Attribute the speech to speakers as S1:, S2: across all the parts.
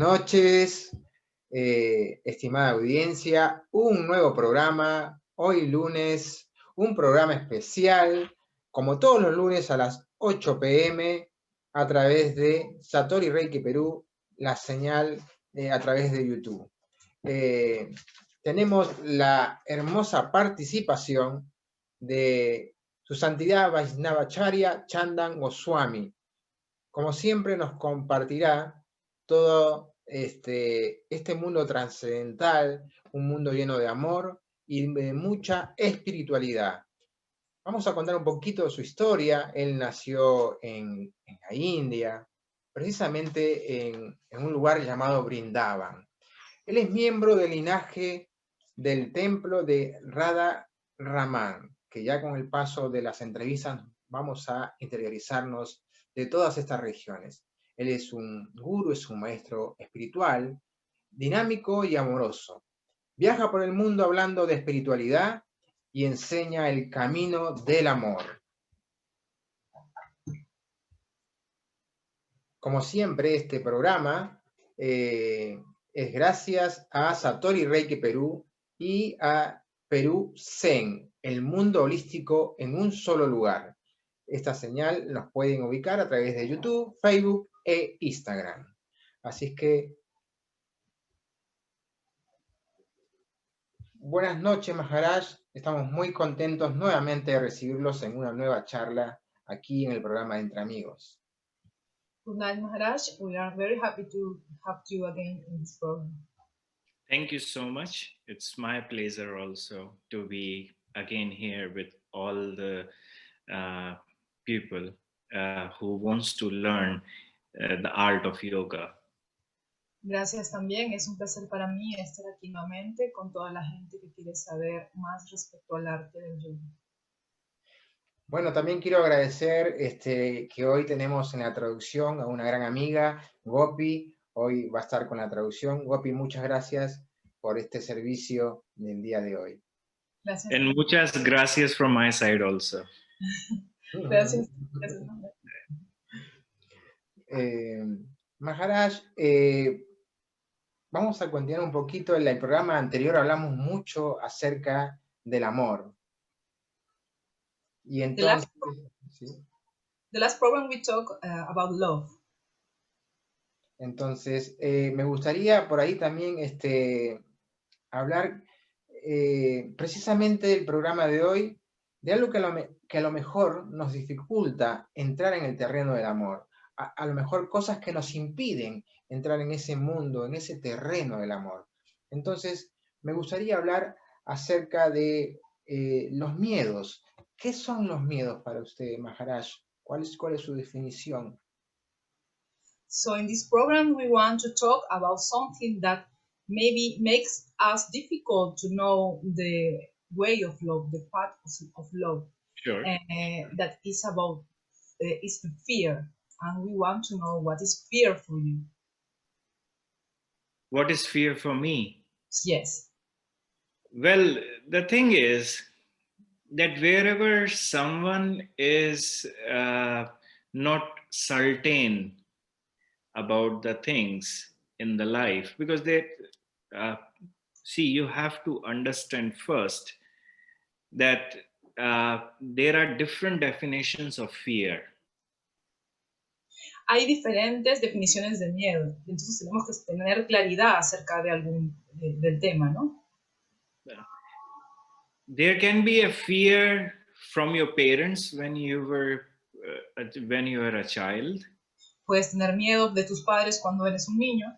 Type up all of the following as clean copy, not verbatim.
S1: noches, estimada audiencia. Un nuevo programa, hoy lunes, un programa especial, como todos los lunes a las 8 p.m. a través de Satori Reiki Perú, la señal a través de YouTube. Tenemos la hermosa participación de Su Santidad Vaisnava Chandan Goswami. Como siempre nos compartirá todo este mundo trascendental, un mundo lleno de amor y de mucha espiritualidad. Vamos a contar un poquito de su historia. Él nació en la India, precisamente en un lugar llamado Brindavan. Él es miembro del linaje del templo de Radha Raman, que ya con el paso de las entrevistas vamos a interiorizarnos de todas estas regiones. Él es un gurú, es un maestro espiritual, dinámico y amoroso. Viaja por el mundo hablando de espiritualidad y enseña el camino del amor. Como siempre, este programa es gracias a Satori Reiki Perú y a Perú Zen, el mundo holístico en un solo lugar. Esta señal nos pueden ubicar a través de YouTube, Facebook e Instagram. Así es que, buenas noches, Maharaj. Estamos muy contentos nuevamente de recibirlos en una nueva charla aquí en el programa Entre Amigos.
S2: Good night, Maharaj. We are very happy to have you again in this program.
S3: Thank you so much. It's my pleasure also to be again here with all the people who wants to learn the art of yoga.
S2: Gracias también. Es un placer para mí estar aquí nuevamente con toda la gente que quiere saber más respecto al arte del yoga.
S1: Bueno, también quiero agradecer que hoy tenemos en la traducción a una gran amiga, Gopi. Hoy va a estar con la traducción. Gopi, muchas gracias por este servicio del día de hoy.
S2: Gracias.
S3: And muchas gracias from my side also.
S2: Gracias.
S1: Maharaj, vamos a continuar un poquito. En el programa anterior hablamos mucho acerca del amor. Y entonces...
S2: The last program we talk about love.
S1: Entonces, me gustaría por ahí también hablar precisamente del programa de hoy, de algo que a lo mejor nos dificulta entrar en el terreno del amor. A lo mejor cosas que nos impiden entrar en ese mundo, en ese terreno del amor. Entonces, me gustaría hablar acerca de los miedos. ¿Qué son los miedos para usted, Maharaj? ¿Cuál es su definición?
S2: So in this program, we want to talk about something that maybe makes us difficult to know the way of love, the path of love.
S3: Sure.
S2: That is about is the fear, and we want to know what is fear for you.
S3: What is fear for me?
S2: Yes.
S3: Well, the thing is that wherever someone is not certain about the things in the life, because they see, you have to understand first that there are different definitions of fear.
S2: Hay diferentes definiciones de miedo, entonces tenemos que tener claridad acerca de del tema, ¿no?
S3: There can be a fear from your parents when you were a child.
S2: Puedes tener miedo de tus padres cuando eres un niño.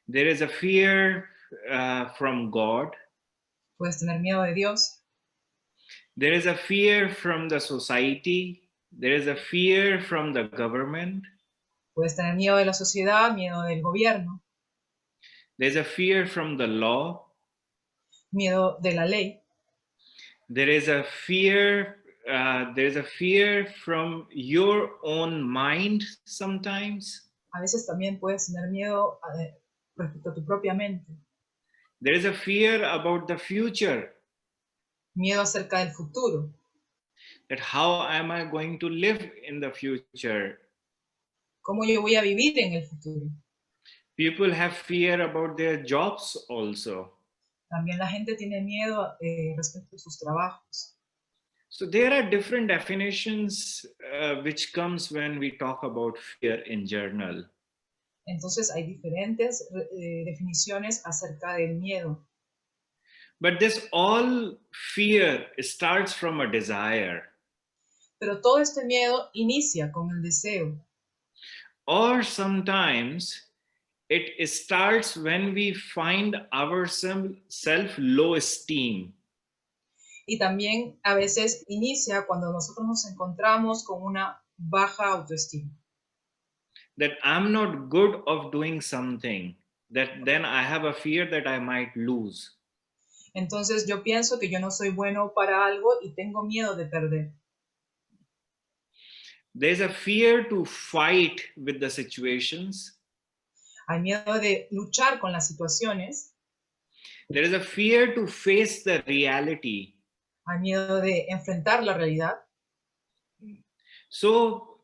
S3: There is a fear from God.
S2: Puedes tener miedo de Dios.
S3: There is a fear from the society. There is a fear from the government.
S2: Puedes tener miedo de la sociedad, miedo del gobierno.
S3: There is a fear from the law.
S2: Miedo de la ley.
S3: There is a fear. There is a fear from your own mind sometimes.
S2: A veces también puedes tener miedo respecto a tu propia mente.
S3: There is a fear about the future.
S2: Miedo acerca del futuro.
S3: That how am I going to live in the future?
S2: ¿Cómo yo voy a vivir en el futuro?
S3: People have fear about their jobs also.
S2: También la gente tiene miedo respecto a sus trabajos.
S3: So there are different definitions which comes when we talk about fear in general.
S2: Entonces hay diferentes definiciones acerca del miedo.
S3: But this all fear starts from a desire.
S2: Pero todo este miedo inicia con el deseo.
S3: Or sometimes it starts when we find ourselves low esteem.
S2: Y también a veces inicia cuando nosotros nos encontramos con una baja autoestima.
S3: That I'm not good of doing something, that then I have a fear that I might lose.
S2: Entonces yo pienso que yo no soy bueno para algo y tengo miedo de perder.
S3: There's a fear to fight with the situations.
S2: Hay miedo de luchar con las situaciones.
S3: There is a fear to face the reality.
S2: Hay miedo de enfrentar la realidad.
S3: So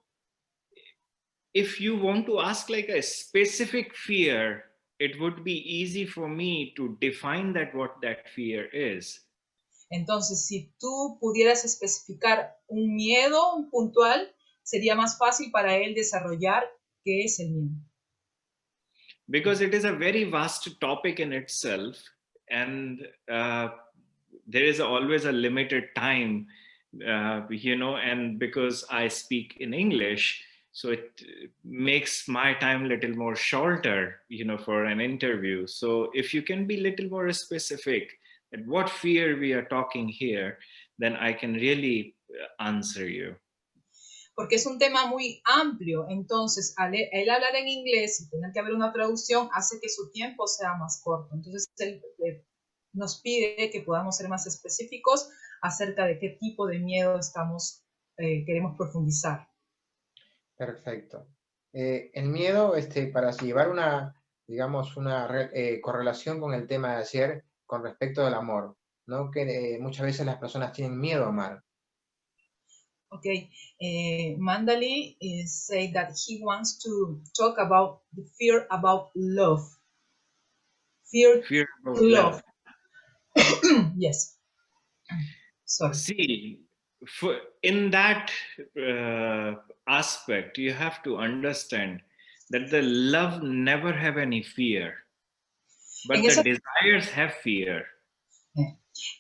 S3: if you want to ask like a specific fear, it would be easy for me to define that what that fear is.
S2: Entonces, si tú pudieras especificar un miedo puntual, sería más fácil para él desarrollar qué es el miedo.
S3: Because it is a very vast topic in itself, and there is always a limited time, and because I speak in English, so it makes my time a little more shorter, for an interview. So if you can be a little more specific at what fear we are talking here, then I can really answer you.
S2: Porque es un tema muy amplio, entonces al él hablar en inglés y tener que haber una traducción hace que su tiempo sea más corto. Entonces él nos pide que podamos ser más específicos acerca de qué tipo de miedo queremos profundizar.
S1: Perfecto. El miedo, para llevar una correlación con el tema de ayer con respecto al amor, ¿no? Que muchas veces las personas tienen miedo a amar.
S2: Okay, Mandali said that he wants to talk about the fear about love. Fear
S3: about
S2: to love. Yes. Sorry.
S3: See, in that aspect, you have to understand that the love never have any fear, but the desires have fear.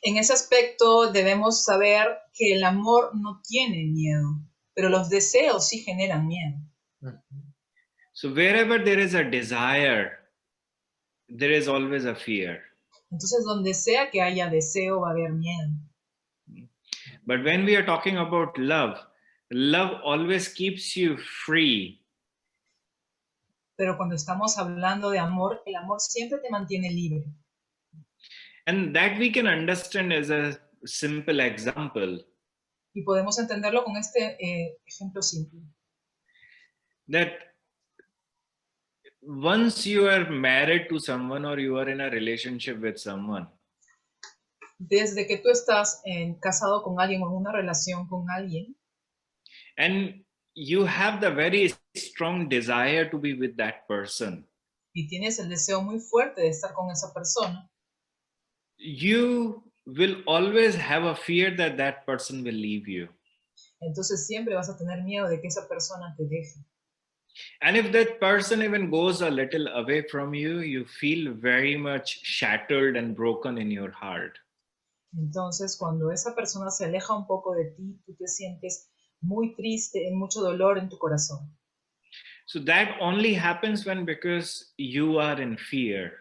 S2: En ese aspecto debemos saber que el amor no tiene miedo, pero los deseos sí generan miedo.
S3: So wherever there is a desire, there is always a fear.
S2: Entonces donde sea que haya deseo va a haber miedo.
S3: But when we are talking about love, love always keeps you free.
S2: Pero cuando estamos hablando de amor, el amor siempre te mantiene libre.
S3: And that we can understand as a simple example.
S2: Y podemos entenderlo con este ejemplo simple.
S3: That once you are married to someone or you are in a relationship with someone,
S2: desde que tú estás casado con alguien o en una relación con alguien,
S3: and you have the very strong desire to be with that person,
S2: y tienes el deseo muy fuerte de estar con esa persona,
S3: you will always have a fear that that person will leave you.
S2: Entonces siempre vas a tener miedo de que esa persona te deje.
S3: And if that person even goes a little away from you, you feel very much shattered and broken in your heart.
S2: Entonces, cuando esa persona se aleja un poco de ti, tú te sientes muy triste, en mucho dolor en tu corazón.
S3: So that only happens because you are in fear.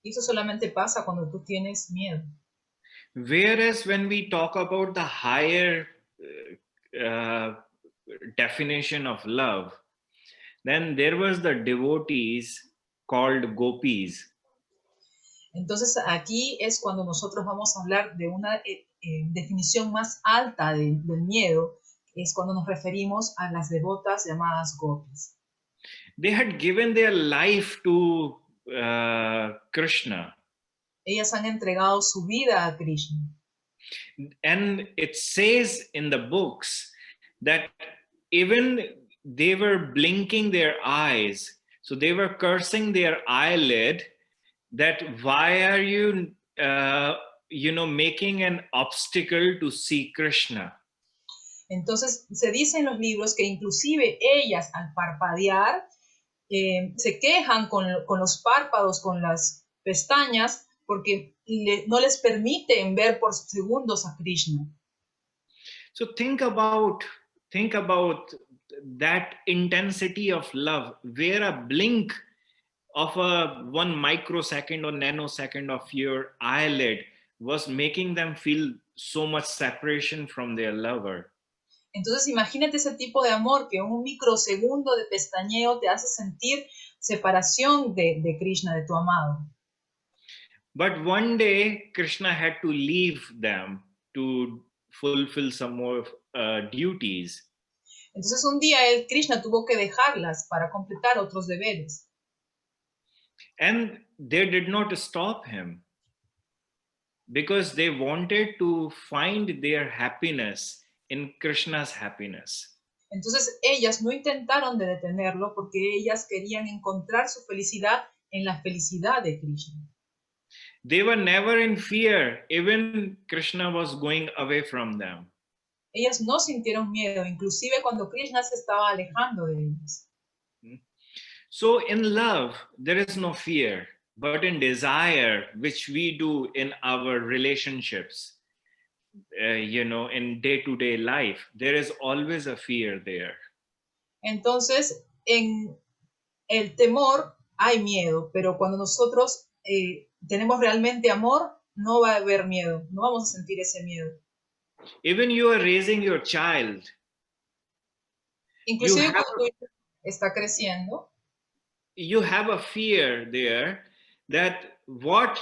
S2: Y eso solamente pasa cuando tú tienes miedo.
S3: Whereas when we talk about the higher definition of love, then there was the devotees called gopis.
S2: Entonces aquí es cuando nosotros vamos a hablar de una definición más alta del miedo, es cuando nos referimos a las devotas llamadas gopis.
S3: They had given their life to Krishna.
S2: Ellas han entregado su vida a Krishna.
S3: And it says in the books that even they were blinking their eyes So they were cursing their eyelid that why are you, making an obstacle to see Krishna?
S2: Entonces se dice en los libros que inclusive ellas al parpadear se quejan con los párpados, con las pestañas, porque no les permiten ver por segundos a Krishna.
S3: So think about that intensity of love, where a blink of a 1 microsecond or nanosecond of your eyelid was making them feel so much separation from their lover.
S2: Entonces imagínate ese tipo de amor que un microsegundo de pestañeo te hace sentir separación de Krishna, de tu amado.
S3: But one day Krishna had to leave them to fulfill some more duties.
S2: Entonces un día Krishna tuvo que dejarlas para completar otros deberes.
S3: And they did not stop him because they wanted to find their happiness in Krishna's happiness.
S2: Entonces ellas no intentaron de detenerlo porque ellas querían encontrar su felicidad en la felicidad de Krishna.
S3: They were never in fear, even Krishna was going away from them.
S2: Ellas no sintieron miedo, inclusive cuando Krishna se estaba alejando de ellas.
S3: So in love, there is no fear, but in desire, which we do in our relationships, in day-to-day life, there is always a fear there.
S2: Entonces, en el temor hay miedo, pero cuando nosotros tenemos realmente amor, no va a haber miedo, no vamos a sentir ese miedo.
S3: Even you are raising your child.
S2: Inclusive cuando tu hijo está creciendo,
S3: you have a fear there that what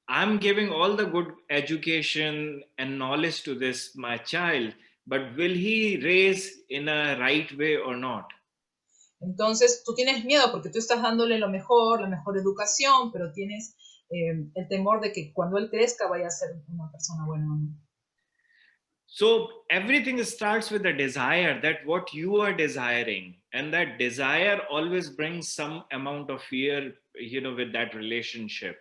S3: I'm giving all the good education and knowledge to this, my child, but will he raise in a right way or not?
S2: Entonces tú tienes miedo porque tú estás dándole lo mejor, la mejor educación, pero tienes el temor de que cuando él crezca vaya a ser una persona buena o no.
S3: So everything starts with a desire, that what you are desiring, and that desire always brings some amount of fear, with that relationship.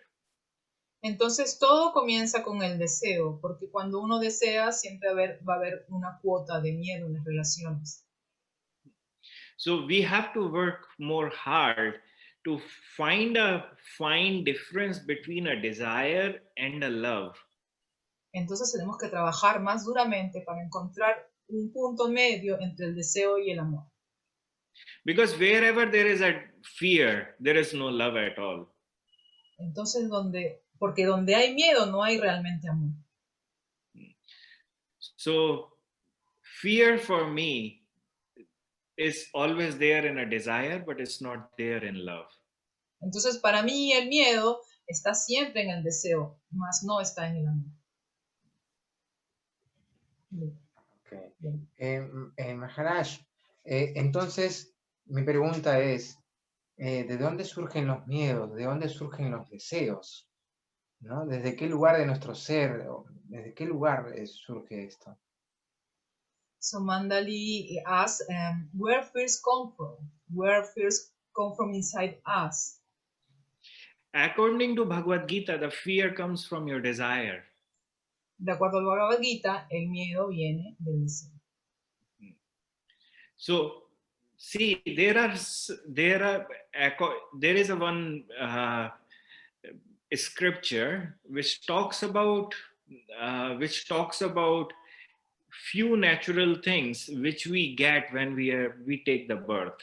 S2: Entonces todo comienza con el deseo, porque cuando uno desea siempre va a haber una cuota de miedo en las relaciones.
S3: So we have to work more hard to find a fine difference between a desire and a love.
S2: Entonces tenemos que trabajar más duramente para encontrar un punto medio entre el deseo y el amor.
S3: Because wherever there is a fear, there is no love at all.
S2: Entonces porque donde hay miedo no hay realmente amor.
S3: So fear for me is always there in a desire, but it's not there in love.
S2: Entonces para mí el miedo está siempre en el deseo, mas no está en el amor.
S1: Okay. Maharaj, entonces mi pregunta es, ¿de dónde surgen los miedos? ¿De dónde surgen los deseos? ¿No? ¿Desde qué lugar de nuestro ser, desde qué lugar surge esto?
S2: So Mandali asks, where fears come from? Where fears come from inside us?
S3: According to Bhagavad Gita, the fear comes from your desire.
S2: De acuerdo al Bhagavad Gita, el miedo viene del deseo.
S3: So, see, there is a one scripture which talks about few natural things which we get when we take the birth.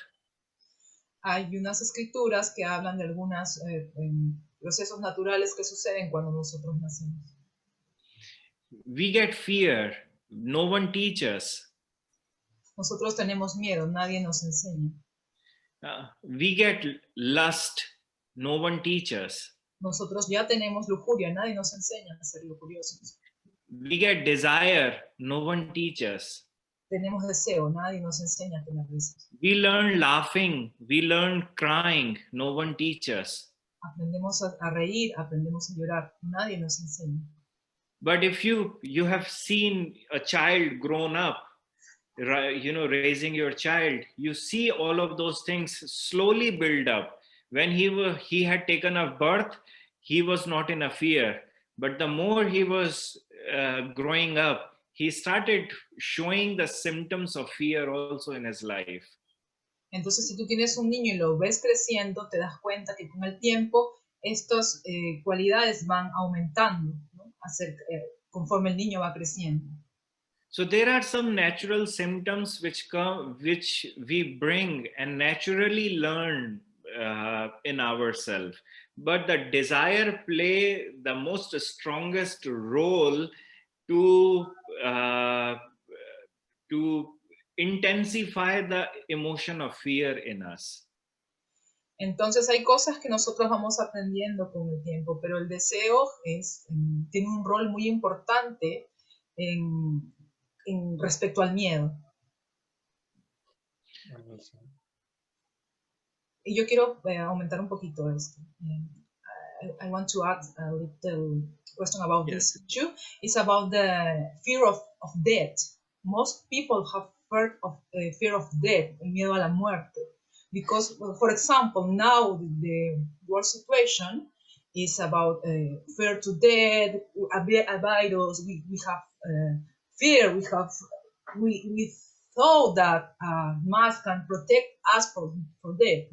S2: Hay unas escrituras que hablan de algunos procesos naturales que suceden cuando nosotros nacemos.
S3: We get fear. No one teaches.
S2: Nosotros tenemos miedo, nadie nos enseña.
S3: We get lust. No one teaches.
S2: Nosotros ya tenemos lujuria, nadie nos enseña a ser lujuriosos.
S3: We get desire. No one teaches.
S2: Tenemos deseo, nadie nos enseña a tener deseo.
S3: We learn laughing. We learn crying. No one teaches.
S2: Aprendemos a reír, aprendemos a llorar, nadie nos enseña.
S3: But if you have seen a child grown up, raising your child, you see all of those things slowly build up. When he had taken a birth, he was not in a fear. But the more he was growing up, he started showing the symptoms of fear also in his life.
S2: Entonces, si tú tienes un niño y lo ves creciendo, te das cuenta que con el tiempo estas cualidades van aumentando, ¿no? Conforme el niño va creciendo.
S3: So there are some natural symptoms which we bring and naturally learn in ourselves, but the desire play the most strongest role to intensify the emotion of fear in us.
S2: Entonces hay cosas que nosotros vamos aprendiendo con el tiempo, pero el deseo tiene un rol muy importante en respecto al miedo. Y yo quiero aumentar un poquito esto. I want to add a little question about this issue. It's about the fear of death. Most people have fear of death, el miedo a la muerte. Because, for example, now the world situation is about fear to death, a virus. We have fear. We thought that mask can protect us for death.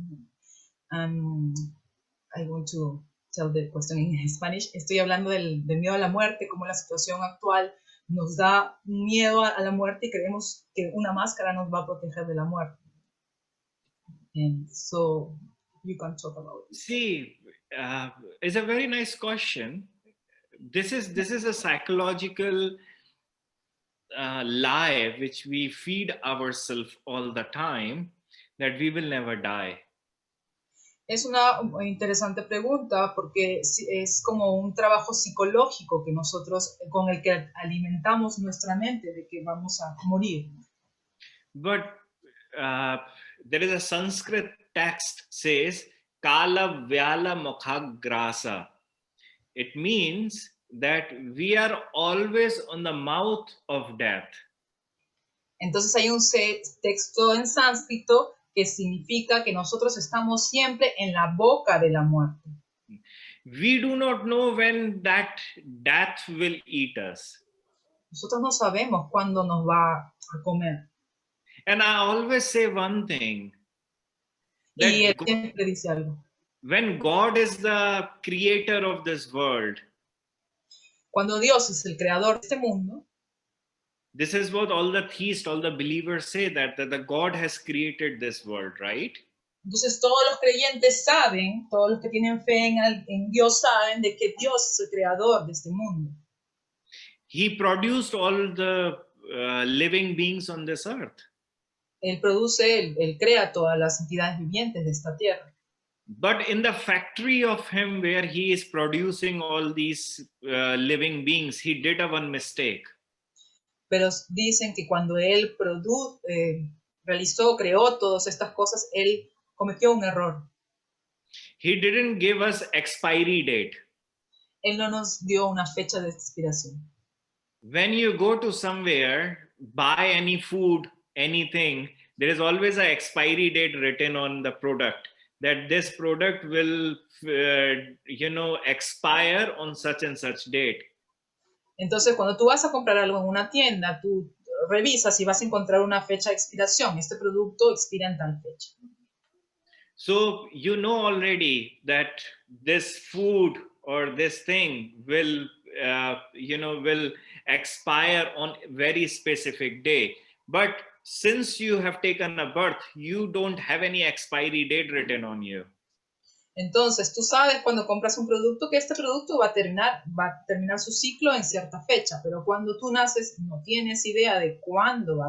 S2: I want to tell the question in Spanish. Estoy hablando del miedo a la muerte, como la situación actual nos da miedo a la muerte y creemos que una máscara nos va a proteger de la muerte. And so you can talk about it.
S3: See, it's a very nice question. This is a psychological lie which we feed ourselves all the time, that we will never die.
S2: Es una interesante pregunta porque es como un trabajo psicológico que nosotros, con el que alimentamos nuestra mente de que vamos a morir.
S3: But there is a Sanskrit text says kala vyala mukhagrasa. It means that we are always on the mouth of death.
S2: Entonces hay un texto en sánscrito que significa que nosotros estamos siempre en la boca de la muerte.
S3: We do not know when that death will eat us.
S2: Nosotros no sabemos cuándo nos va a comer.
S3: And I always say one thing.
S2: Y él siempre dice algo.
S3: When God is the creator of this world,
S2: cuando Dios es el creador de este mundo,
S3: this is what all the theists, all the believers say, that the God has created this world, right?
S2: Entonces todos los creyentes saben, todos los que tienen fe en Dios saben de que Dios es el creador de este mundo.
S3: He produced all the living beings on this earth.
S2: Él produce, él crea todas las entidades vivientes de esta tierra.
S3: But in the factory of him where he is producing all these living beings, he did one mistake.
S2: Pero dicen que cuando él creó todas estas cosas, él cometió un error.
S3: He didn't give us expiry date.
S2: Él no nos dio una fecha de expiración.
S3: When you go to somewhere, buy any food, anything, there is always an expiry date written on the product, that this product will, expire on such and such date.
S2: Entonces, cuando tú vas a comprar algo en una tienda, tú revisas y vas a encontrar una fecha de expiración. Este producto expira en tal fecha.
S3: So you know already that this food or this thing will, will expire on very specific day. But since you have taken a birth, you don't have any expiry date written on you.
S2: Entonces, tú sabes cuando compras un producto que este producto va a terminar su ciclo en cierta fecha, pero cuando tú naces no tienes idea de cuándo va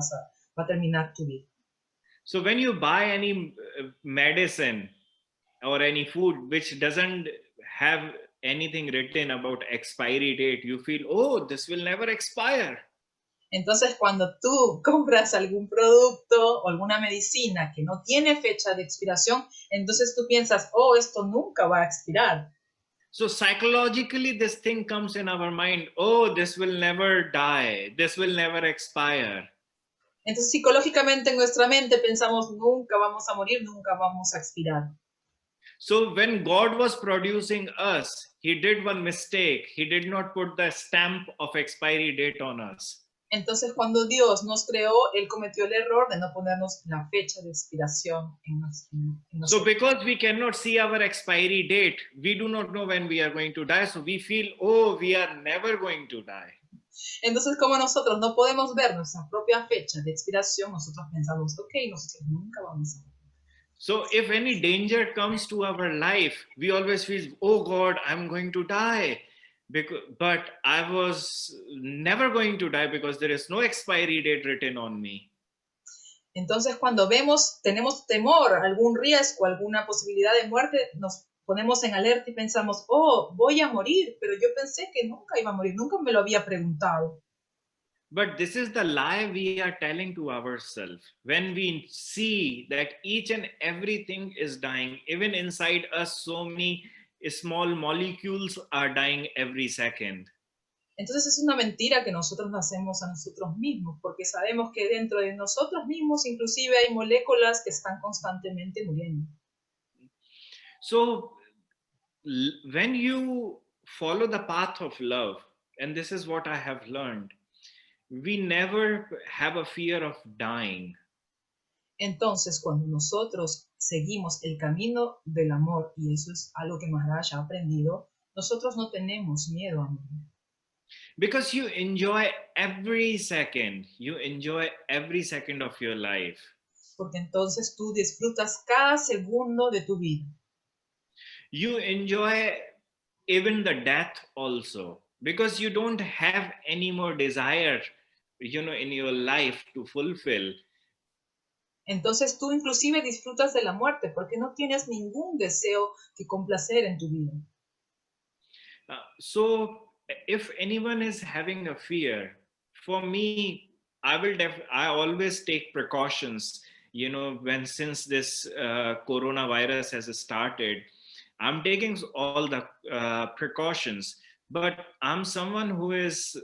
S2: a terminar tu vida.
S3: So when you buy any medicine or any food which doesn't have anything written about expiry date, you feel, oh, this will never expire.
S2: Entonces, cuando tú compras algún producto o alguna medicina que no tiene fecha de expiración, entonces tú piensas, oh, esto nunca va a expirar.
S3: So psychologically, this thing comes in our mind, oh, this will never die, this will never expire.
S2: Entonces, psicológicamente en nuestra mente pensamos, nunca vamos a morir, nunca vamos a expirar.
S3: So when God was producing us, he did one mistake. He did not put the stamp of expiry date on us.
S2: Entonces, cuando Dios nos creó, Él cometió el error de no ponernos la fecha de expiración en nosotros.
S3: So because we cannot see our expiry date, we do not know when we are going to die. So we feel, oh, we are never going to die.
S2: Entonces, como nosotros no podemos ver nuestra propia fecha de expiración, nosotros pensamos, ok, nosotros nunca vamos a morir.
S3: So if any danger comes to our life, we always feel, oh God, I'm going to die. But I was never going to die because there is no expiry date written on me.
S2: Entonces, cuando tenemos temor, algún riesgo, alguna posibilidad de muerte, nos ponemos en alerta y pensamos, oh, voy a morir, pero yo pensé que nunca iba a morir, nunca me lo había preguntado.
S3: But this is the lie we are telling to ourselves. When we see that each and everything is dying, even inside us, so many small molecules are dying every second.
S2: Entonces es una mentira que nosotros nos hacemos a nosotros mismos, porque sabemos que dentro de nosotros mismos inclusive hay moléculas que están constantemente muriendo.
S3: So when you follow the path of love, and this is what I have learned, we never have a fear of dying.
S2: Entonces, cuando nosotros seguimos el camino del amor, y eso es algo que Maharaj ha aprendido, nosotros no tenemos miedo a morir.
S3: Because you enjoy every second. You enjoy every second of your life.
S2: Porque entonces tú disfrutas cada segundo de tu vida.
S3: You enjoy even the death also. Because you don't have any more desire, in your life to fulfill.
S2: Entonces tú inclusive disfrutas de la muerte porque no tienes ningún deseo que complacer en tu vida.
S3: So if anyone is having a fear, for me, I always take precautions. Since this coronavirus has started, I'm taking all the precautions. But I'm someone who is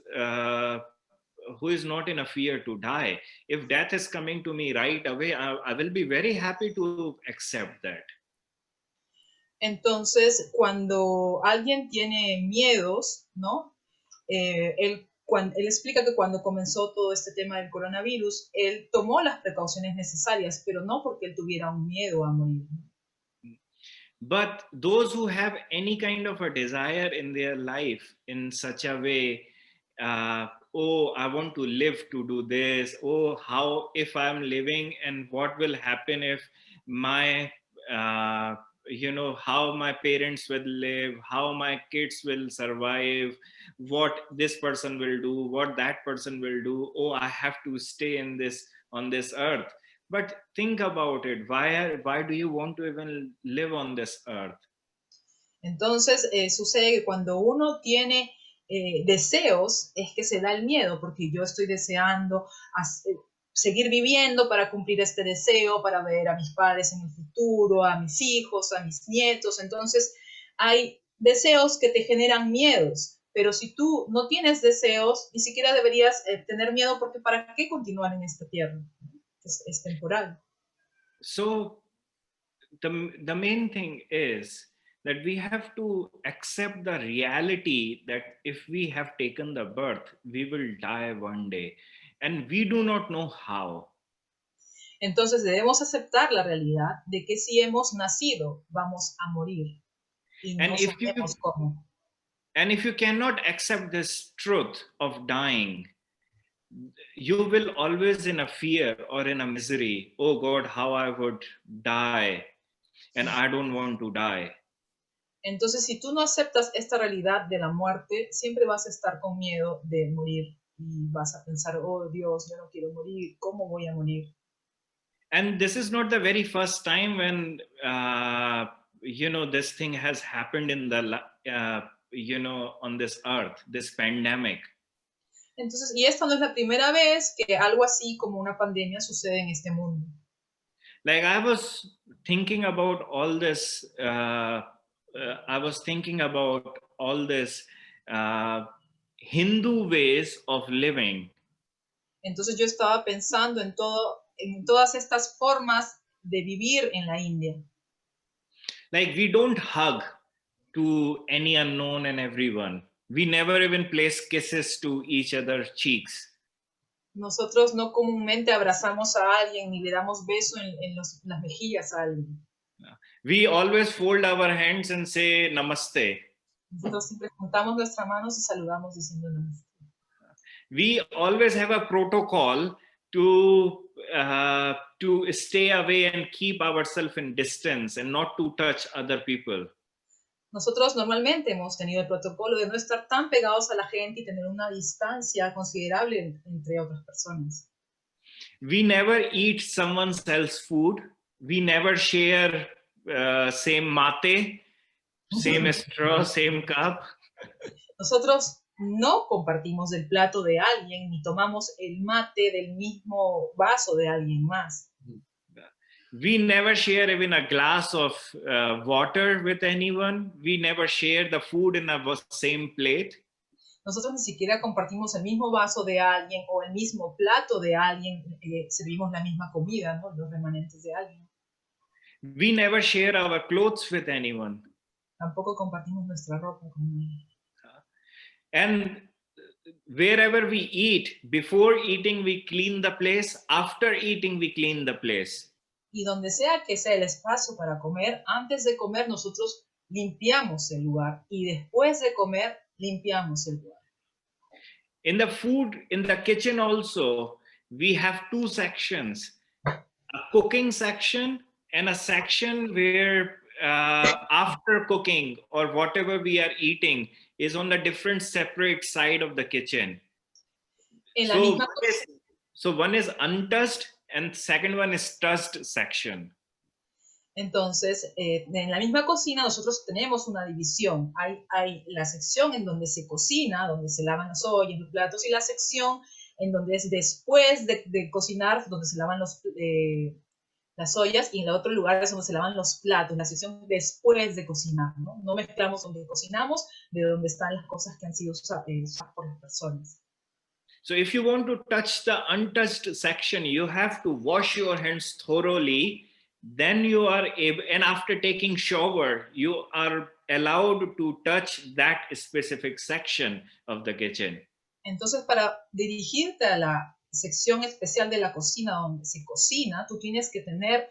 S3: not in a fear to die. If death is coming to me right away, I will be very happy to accept that.
S2: Entonces, cuando alguien tiene miedos, ¿no? Él explica que cuando comenzó todo este tema del coronavirus, él tomó las precauciones necesarias, pero no porque él tuviera un miedo a morir.
S3: But those who have any kind of a desire in their life in such a way, oh, I want to live to do this. Oh, how if I'm living and what will happen if my how my parents will live, how my kids will survive, what this person will do, what that person will do. Oh, I have to stay on this earth. But think about it. Why do you want to even live on this earth?
S2: Entonces sucede que cuando uno tiene deseos es que se da el miedo, porque yo estoy deseando seguir viviendo para cumplir este deseo, para ver a mis padres en el futuro, a mis hijos, a mis nietos. Entonces hay deseos que te generan miedos, pero si tú no tienes deseos, ni siquiera deberías tener miedo, porque ¿para qué continuar en esta tierra? Es temporal.
S3: So the main thing is that we have to accept the reality that if we have taken the birth, we will die one day. And we do not know how.
S2: Entonces debemos aceptar la realidad de que si hemos nacido, vamos a morir. Y no sabemos cómo.
S3: And if you cannot accept this truth of dying, you will always in a fear or in a misery. Oh God, how I would die. And I don't want to die.
S2: Entonces, si tú no aceptas esta realidad de la muerte, siempre vas a estar con miedo de morir. Y vas a pensar, oh Dios, yo no quiero morir, ¿cómo voy a morir?
S3: And this is not the very first time when, this thing has happened in the, on this earth, this pandemic.
S2: Entonces, y esta no es la primera vez que algo así como una pandemia sucede en este mundo.
S3: Like I was thinking about all this, Hindu ways of living.
S2: Entonces yo estaba pensando en todas estas formas de vivir en la India.
S3: Like we don't hug to any unknown and everyone. We never even place kisses to each other's cheeks.
S2: Nosotros no comúnmente abrazamos a alguien ni le damos beso en las mejillas a alguien.
S3: We always fold our hands and say namaste.
S2: Nosotros siempre juntamos nuestras manos y saludamos diciendo namaste.
S3: We always have a protocol to stay away and keep ourselves in distance and not to touch other people.
S2: Nosotros normalmente hemos tenido el protocolo de no estar tan pegados a la gente y tener una distancia considerable entre otras personas.
S3: We never eat someone else's food. We never share same mate, same straw, same cup.
S2: Nosotros no compartimos el plato de alguien ni tomamos el mate del mismo vaso de alguien más.
S3: We never share even a glass of water with anyone. We never share the food in the same plate.
S2: Nosotros ni siquiera compartimos el mismo vaso de alguien o el mismo plato de alguien, servimos la misma comida, ¿no? Los remanentes de alguien.
S3: We never share our clothes with anyone.
S2: Tampoco compartimos nuestra ropa con nadie.
S3: And wherever we eat, before eating, we clean the place. After eating, we clean the place.
S2: Y donde sea que sea el espacio para comer, antes de comer nosotros limpiamos el lugar y después de comer limpiamos el lugar.
S3: In the food, in the kitchen also, we have two sections, a cooking section and a section where after cooking or whatever we are eating is on the different separate side of the kitchen. So one is untouched and second one is touched section.
S2: Entonces, en la misma cocina nosotros tenemos una división. Hay la sección en donde se cocina, donde se lavan las ollas, los platos, y la sección en donde es después de cocinar, donde se lavan las ollas, y en el otro lugar es donde se lavan los platos, la sección después de cocinar, ¿no? No mezclamos donde cocinamos de donde están las cosas que han sido usadas por las personas.
S3: So if you want to touch the untouched section, you have to wash your hands thoroughly. Then you are able, and after taking shower, you are allowed to touch that specific section of the kitchen.
S2: Entonces, para dirigirte a la sección especial de la cocina donde se cocina, tú tienes que tener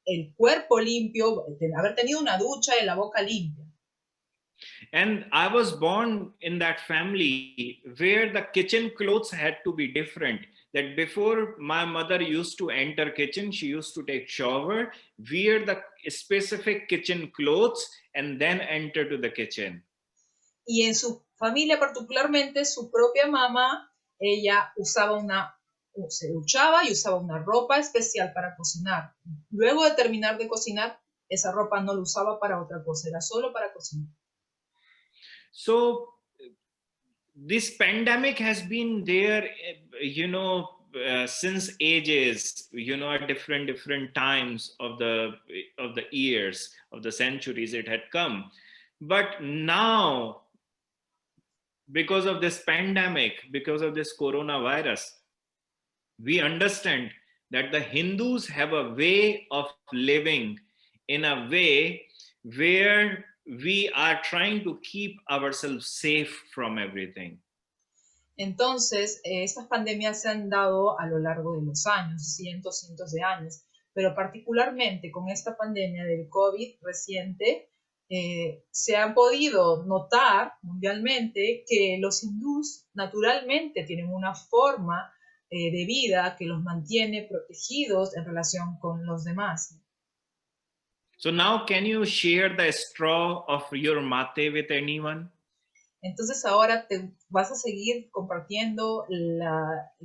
S2: el cuerpo limpio, haber tenido una ducha y la boca limpia.
S3: And I was born in that family where the kitchen clothes had to be different. That before my mother used to enter kitchen, she used to take shower, wear the specific kitchen clothes, and then enter to the kitchen.
S2: Y en su familia particularmente, su propia mamá, ella se duchaba y usaba una ropa especial para cocinar. Luego de terminar de cocinar, esa ropa no la usaba para otra cosa, era solo para cocinar.
S3: So this pandemic has been there, since ages, at different times of the years, of the centuries it had come. But now, because of this pandemic, because of this coronavirus, we understand that the Hindus have a way of living in a way where we are trying to keep ourselves safe from everything.
S2: Entonces, estas pandemias se han dado a lo largo de los años, cientos de años, pero particularmente con esta pandemia del COVID reciente, se han podido notar mundialmente que los hindús naturalmente tienen una forma de vida que los mantiene protegidos en relación con los demás.
S3: So now, can you share the straw of your mate with anyone?
S2: Entonces ahora te vas a seguir compartiendo el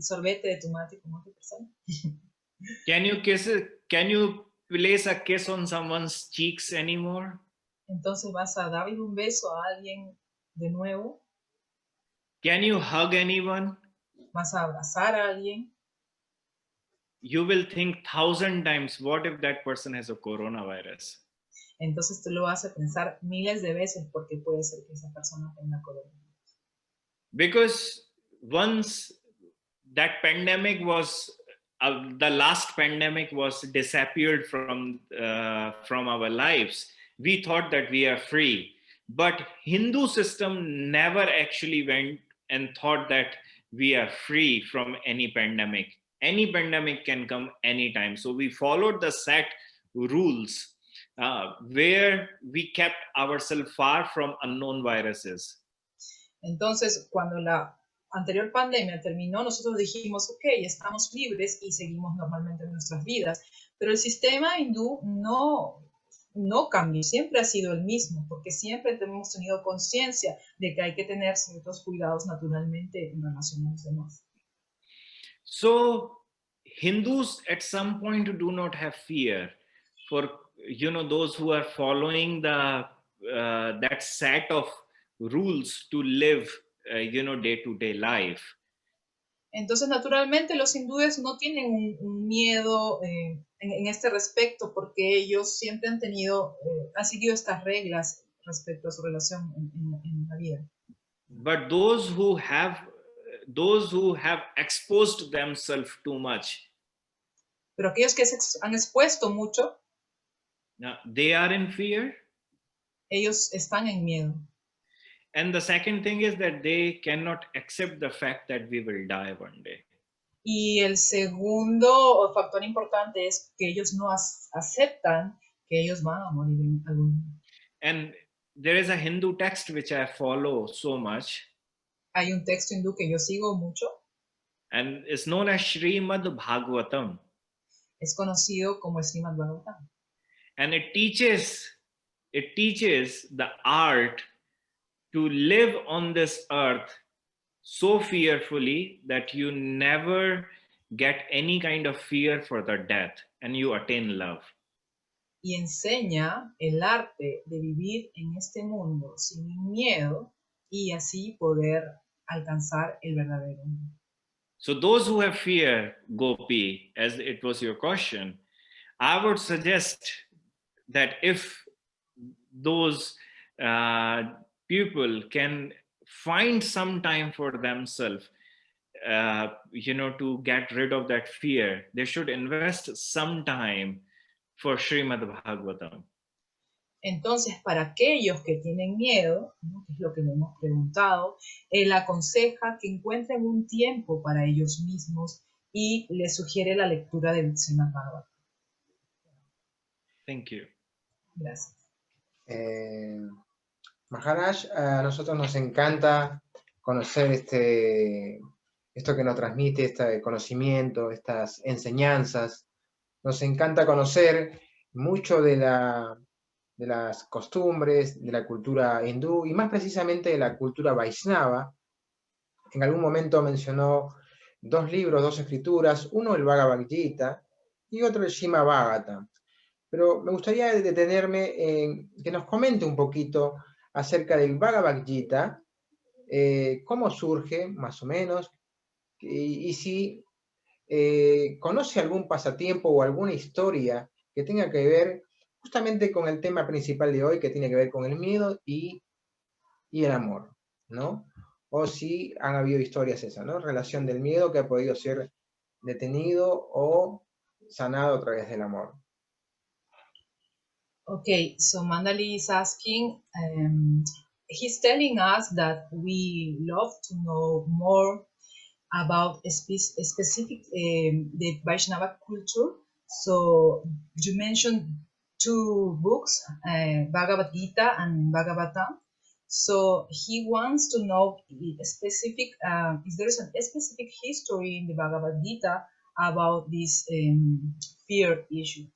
S2: sorbete de tu mate con otra persona.
S3: Can you place a kiss on someone's cheeks anymore?
S2: Entonces vas a darle un beso a alguien de nuevo.
S3: Can you hug anyone?
S2: Vas a abrazar a alguien.
S3: You will think 1,000 times, what if that person has a coronavirus?
S2: Entonces tú lo vas a pensar miles de veces porque puede ser que esa persona tenga coronavirus.
S3: Because once that pandemic was, the last pandemic was disappeared from our lives, we thought that we are free. But Hindu system never actually went and thought that we are free from any pandemic. Any pandemic can come anytime. So we followed the set rules where we kept ourselves far from unknown viruses.
S2: Entonces, cuando la anterior pandemia terminó, nosotros dijimos, ok, estamos libres y seguimos normalmente nuestras vidas. Pero el sistema hindú no cambió, siempre ha sido el mismo, porque siempre hemos tenido conciencia de que hay que tener ciertos cuidados naturalmente en relación a los demás.
S3: So Hindus at some point do not have fear for those who are following the that set of rules to live day-to-day life.
S2: Entonces, naturalmente, los hindúes no tienen un miedo en este respecto, porque ellos siempre han seguido estas reglas respecto a su relación en la vida.
S3: But those who have exposed themselves too much,
S2: pero aquellos que se han expuesto mucho,
S3: they are in fear.
S2: Ellos están en miedo.
S3: And the second thing is that they cannot accept the fact that we will die one day.
S2: Y el segundo factor importante es que ellos no aceptan que ellos van a morir en algún día.
S3: And there is a Hindu text which I follow so much.
S2: Hay un texto hindú que yo sigo mucho.
S3: And it's known as Srimad Bhagavatam.
S2: Es conocido como Srimad Bhagavatam.
S3: And it teaches the art to live on this earth so fearfully that you never get any kind of fear for the death and you attain love.
S2: Y enseña el arte de vivir en este mundo sin miedo y así poder alcanzar el verdadero mundo.
S3: So those who have fear, Gopi, as it was your question, I would suggest that if those people can find some time for themselves, to get rid of that fear, they should invest some time for Srimad Bhagavatam.
S2: Entonces, para aquellos que tienen miedo, ¿no?, que es lo que le hemos preguntado, él aconseja que encuentren un tiempo para ellos mismos y les sugiere la lectura del Srimad Bhagavatam.
S3: Thank you.
S2: Gracias.
S1: Maharaj, a nosotros nos encanta conocer esto que nos transmite, este conocimiento, estas enseñanzas. Nos encanta conocer mucho de las costumbres, de la cultura hindú y más precisamente de la cultura Vaisnava. En algún momento mencionó 2 libros, 2 escrituras, uno el Bhagavad Gita y otro el Srimad Bhagavatam. Pero me gustaría detenerme en que nos comente un poquito acerca del Bhagavad Gita, cómo surge, más o menos, y si conoce algún pasatiempo o alguna historia que tenga que ver justamente con el tema principal de hoy, que tiene que ver con el miedo y el amor, ¿no? O si han habido historias esas, ¿no? Relación del miedo que ha podido ser detenido o sanado a través del amor.
S2: Okay, so Mandali is asking, he's telling us that we love to know more about specific the Vaishnava culture. So you mentioned 2 books, Bhagavad Gita and Bhagavatam. So he wants to know specific, if there is a specific history in the Bhagavad Gita about this fear issue.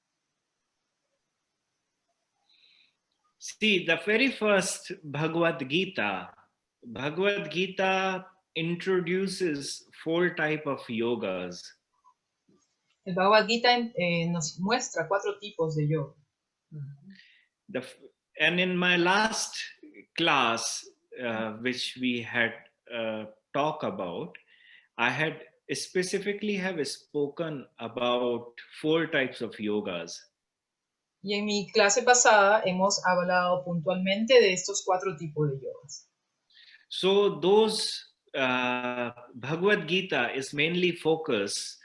S3: See, the very first Bhagavad Gita introduces 4 types of yogas.
S2: El Bhagavad Gita nos muestra 4 tipos de yoga.
S3: And in my last class, which we had talked about, I had specifically have spoken about 4 types of yogas.
S2: Y en mi clase pasada hemos hablado puntualmente de estos 4 tipos de yogas.
S3: So those Bhagavad Gita is mainly focused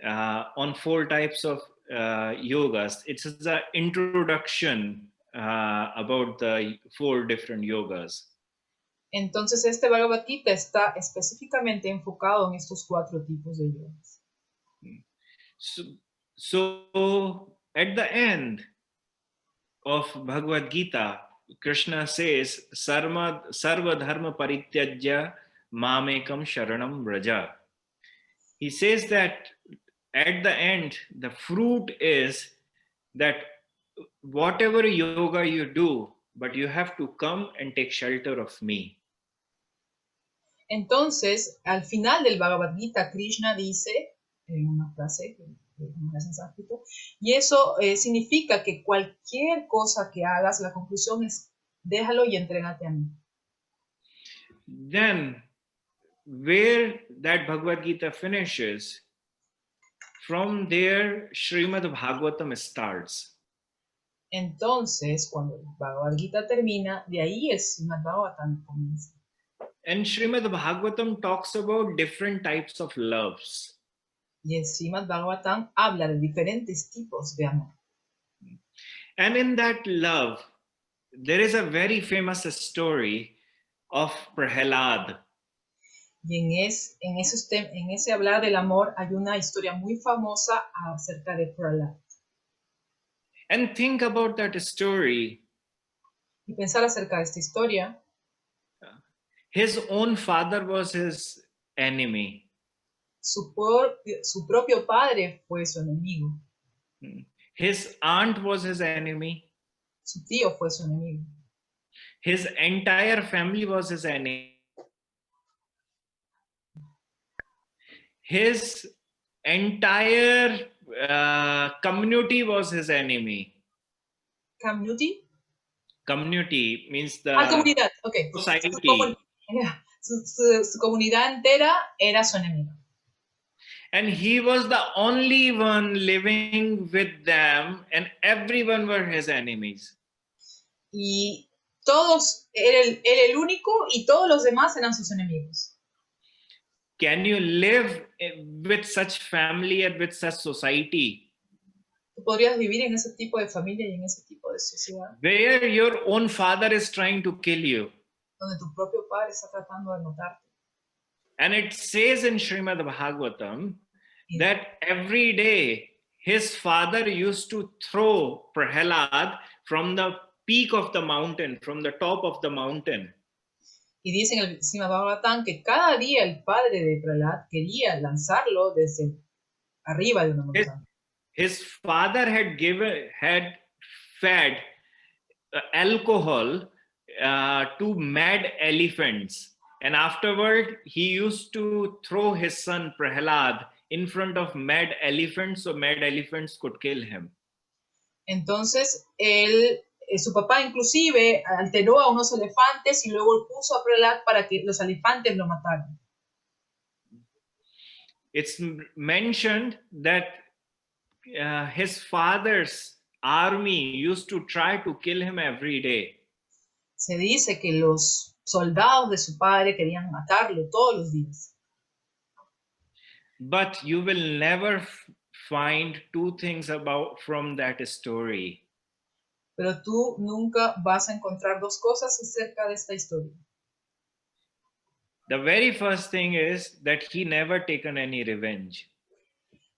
S3: on 4 types of yogas. It's the introduction about the 4 different yogas.
S2: Entonces este Bhagavad Gita está específicamente enfocado en estos 4 tipos de yogas.
S3: So at the end of Bhagavad Gita, Krishna says, Sarva dharma parityajya mamekam sharanam vraja. He says that at the end, the fruit is that whatever yoga you do, but you have to come and take shelter of me.
S2: Entonces, al final del Bhagavad Gita, Krishna dice, en una frase que es en sánscrito, y eso significa que cualquier cosa que hagas, la conclusión es, déjalo y entrégate a mí.
S3: Then, where that Bhagavad Gita finishes, from there, Srimad Bhagavatam starts.
S2: Entonces, cuando el Bhagavad Gita termina, de ahí el Srimad Bhagavatam comienza.
S3: And Srimad Bhagavatam talks about different types of loves.
S2: Y el Srimad Bhagavatam habla de diferentes tipos de amor.
S3: And in that love, there is a very famous story of Prahalad.
S2: Y en ese hablar del amor hay una historia muy famosa acerca de Prahalad.
S3: And think about that story.
S2: Y pensar acerca de esta historia,
S3: His own father was his enemy.
S2: su propio padre fue su enemigo.
S3: His aunt was his enemy.
S2: Su tío fue su enemigo.
S3: His entire family was his enemy. His entire community was his enemy.
S2: Community?
S3: Community means the
S2: Comunidad, ok.
S3: society.
S2: Su comunidad entera era su enemigo.
S3: And he was the only one living with them, and everyone were his enemies.
S2: Y todos, era el único y todos los demás eran sus enemigos.
S3: Can you live with such family and with such society?
S2: ¿Tú podrías vivir en ese tipo de familia y en ese tipo de sociedad?
S3: Where your own father is trying to kill you.
S2: Donde tu propio padre está tratando de matarte.
S3: And it says in Srimad Bhagavatam that every day his father used to throw Prahalad from the peak of the mountain, from the top of the mountain.
S2: Y dice en el Srimad Bhagavatam que cada día el padre de Prahalad quería lanzarlo desde arriba de una montaña.
S3: His father had fed alcohol to mad elephants, and afterward he used to throw his son Prahalad in front of mad elephants so mad elephants could kill him.
S2: Entonces su papá inclusive alteró a unos elefantes y luego puso a Prahalad para que los elefantes lo mataran.
S3: It's mentioned that his father's army used to try to kill him every day.
S2: Se dice que los soldados de su padre querían matarlo todos los días.
S3: But you will never find 2 things from that story.
S2: Pero tú nunca vas a encontrar 2 cosas acerca de esta historia.
S3: The very first thing is that he never taken any revenge.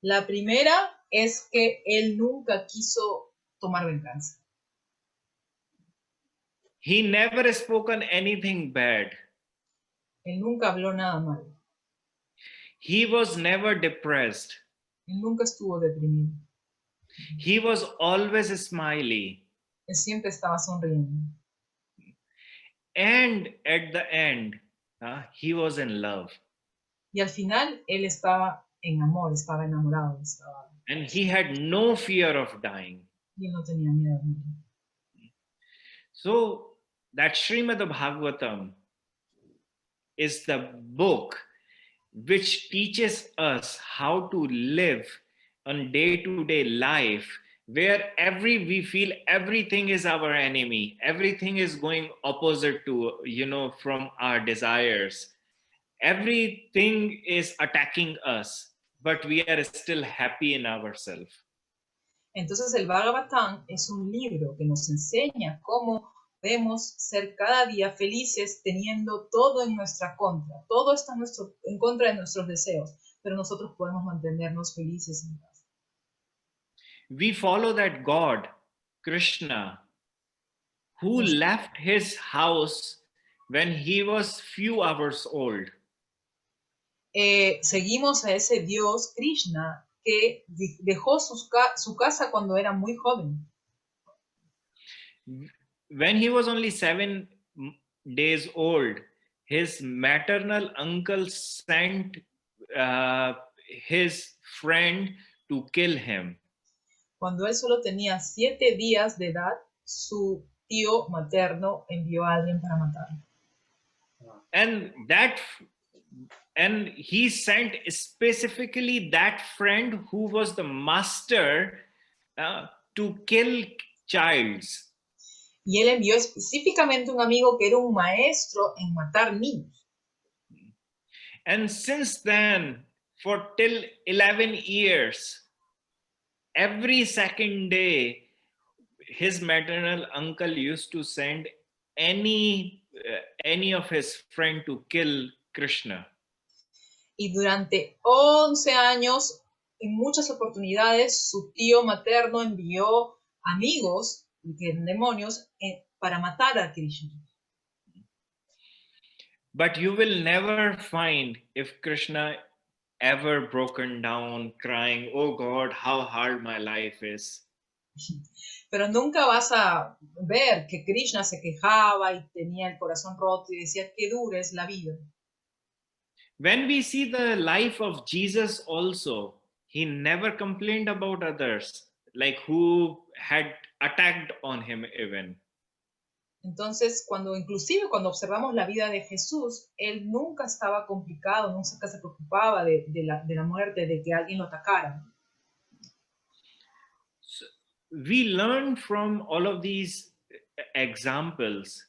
S2: La primera es que él nunca quiso tomar venganza.
S3: He never spoken anything bad.
S2: Él nunca habló nada malo.
S3: He was never depressed.
S2: Él nunca estuvo deprimido.
S3: He was always smiley.
S2: Él siempre estaba sonriendo.
S3: And at the end, he was in love.
S2: Y al final, él estaba en amor, estaba enamorado.
S3: And he had no fear of dying.
S2: Y él no tenía miedo de morir.
S3: So, that Srimad Bhagavatam is the book which teaches us how to live on day-to-day life, where we feel everything is our enemy, everything is going opposite to, from our desires. Everything is attacking us, but we are still happy in ourselves.
S2: Entonces el Bhagavatam es un libro que nos enseña cómo podemos ser cada día felices teniendo todo en nuestra contra. Todo está en contra de nuestros deseos, pero nosotros podemos mantenernos felices en paz.
S3: We follow that God, Krishna, who
S2: Yes.
S3: left his house when he was few hours old.
S2: Seguimos a ese Dios, Krishna, que dejó su casa cuando era muy joven.
S3: When he was only 7 days old, his maternal uncle sent his friend to kill him.
S2: Cuando él solo tenía 7 días de edad, su tío materno envió a alguien para matarlo.
S3: And he sent specifically that friend who was the master to kill childs.
S2: Y él envió específicamente un amigo que era un maestro en matar niños.
S3: And since then, for till 11 years, every second day, his maternal uncle used to send any of his friend to kill Krishna.
S2: Y durante 11 años, en muchas oportunidades, su tío materno envió amigos, que eran demonios, para matar a Krishna.
S3: But you will never find if Krishna ever broken down crying, "Oh God, how hard my life is."
S2: Pero nunca vas a ver que Krishna se quejaba y tenía el corazón roto y decía qué dura es la vida.
S3: When we see the life of Jesus also, he never complained about others, like who had attacked on him even.
S2: Entonces, inclusive cuando observamos la vida de Jesús, él nunca estaba complicado, nunca se preocupaba de la muerte, de que alguien lo atacara.
S3: So we learn from all of these examples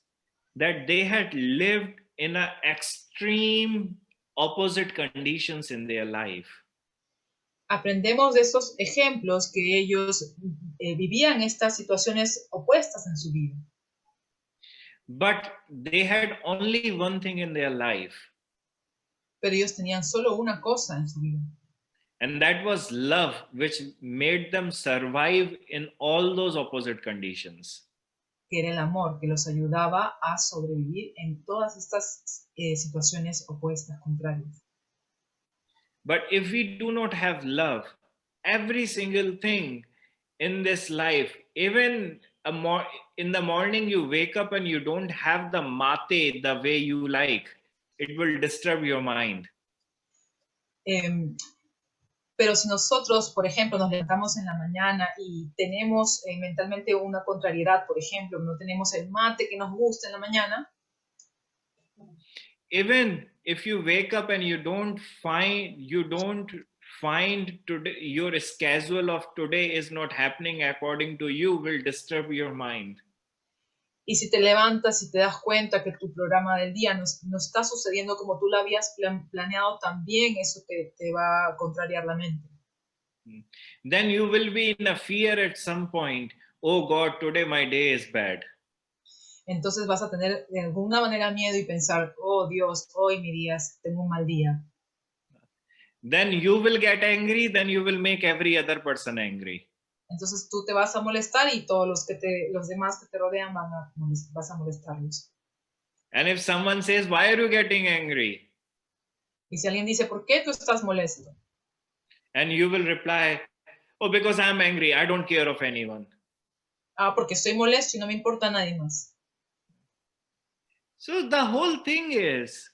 S3: that they had lived in an extreme opposite conditions in their life.
S2: Aprendemos de estos ejemplos que ellos vivían estas situaciones opuestas en su vida.
S3: But they had only one thing in their life,
S2: Pero ellos tenían solo una cosa en su vida,
S3: and that was love, which made them survive in all those opposite conditions.
S2: que era el amor, que los ayudaba a sobrevivir en todas estas situaciones opuestas, contrarias.
S3: But if we do not have love, every single thing in this life, even in the morning you wake up and you don't have the mate the way you like, it will disturb your mind.
S2: Pero si nosotros, por ejemplo, nos levantamos en la mañana y tenemos mentalmente una contrariedad, por ejemplo, no tenemos el mate que nos gusta en la mañana,
S3: even if you wake up and you don't find today, your schedule of today is not happening according to you, will disturb your mind.
S2: y si te levantas y te das cuenta que tu programa del día no está sucediendo como tú lo habías planeado, también eso te va a contrariar la mente.
S3: Then you will be in a fear at some point. Oh God, today my day is bad.
S2: Entonces vas a tener de alguna manera miedo y pensar, oh Dios, hoy mi día, tengo un mal día.
S3: Then you will get angry, then you will make every other person angry.
S2: Entonces tú te vas a molestar y todos los demás que te rodean vas a molestarlos.
S3: And if someone says, why are you getting angry?
S2: Y si alguien dice, ¿por qué tú estás molesto?
S3: And you will reply, oh, because I'm angry, I don't care of anyone.
S2: Porque estoy molesto y no me importa a nadie más.
S3: So the whole thing is,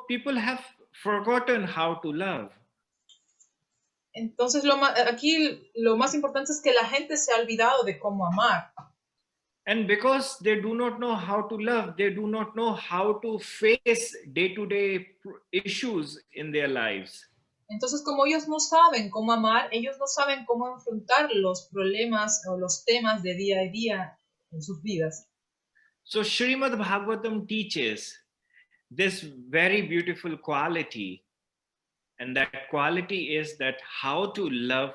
S3: people have forgotten how to love.
S2: Entonces aquí lo más importante es que la gente se ha olvidado de cómo amar.
S3: And because they do not know how to love, they do not know how to face day-to-day issues in their lives.
S2: Entonces, como ellos no saben cómo amar, ellos no saben cómo enfrentar los problemas o los temas de día a día en sus vidas.
S3: So Srimad Bhagavatam teaches this very beautiful quality, and that quality is that how to love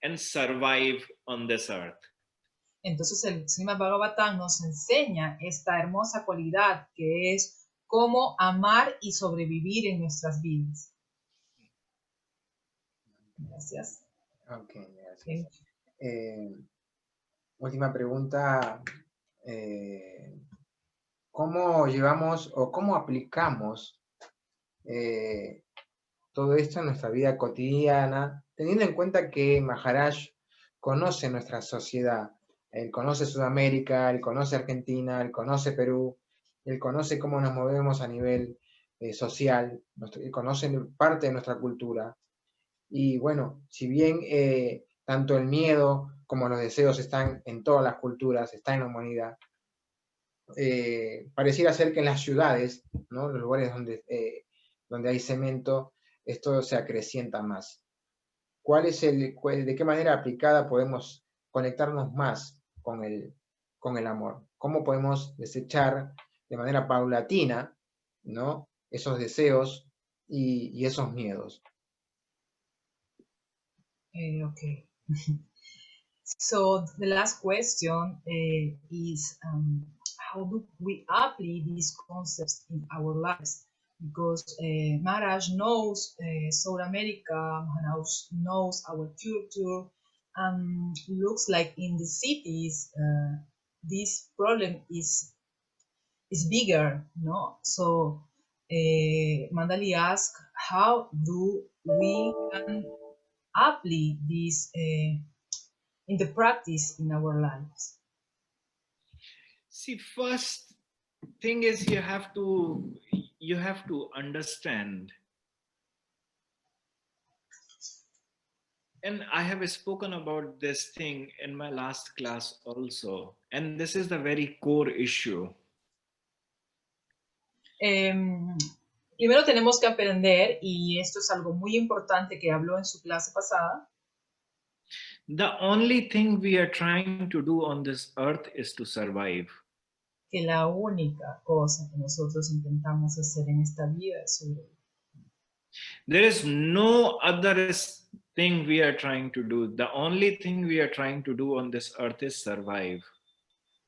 S3: and survive on this earth.
S2: Entonces el Srimad Bhagavatam nos enseña esta hermosa cualidad que es cómo amar y sobrevivir en nuestras vidas. Gracias.
S1: Ok, gracias. Última pregunta. ¿Cómo llevamos o cómo aplicamos todo esto en nuestra vida cotidiana, teniendo en cuenta que Maharaj conoce nuestra sociedad? Él conoce Sudamérica, él conoce Argentina, él conoce Perú, él conoce cómo nos movemos a nivel social, él conoce parte de nuestra cultura. Y bueno, si bien tanto el miedo como los deseos están en todas las culturas, están en la humanidad, pareciera ser que en las ciudades, ¿no?, los lugares donde hay cemento, esto se acrecienta más. ¿De qué manera aplicada podemos conectarnos más con el amor? ¿Cómo podemos desechar de manera paulatina, ¿no?, esos deseos y esos miedos?
S2: Okay. So the last question is how do we apply these concepts in our lives? Because Maharaj knows South America, Maharaj knows our culture, and looks like in the cities this problem is bigger, no? So Mandali asked, how do we can apply this in the practice in our lives?
S3: See, first thing is you have to understand, and I have spoken about this thing in my last class also, and this is the very core issue.
S2: Primero tenemos que aprender, y esto es algo muy importante que habló en su clase pasada.
S3: The only thing we are trying to do on this earth is to survive.
S2: Que la única cosa que nosotros intentamos hacer en esta vida es sobrevivir.
S3: There is no other thing we are trying to do. The only thing we are trying to do on this earth is survive.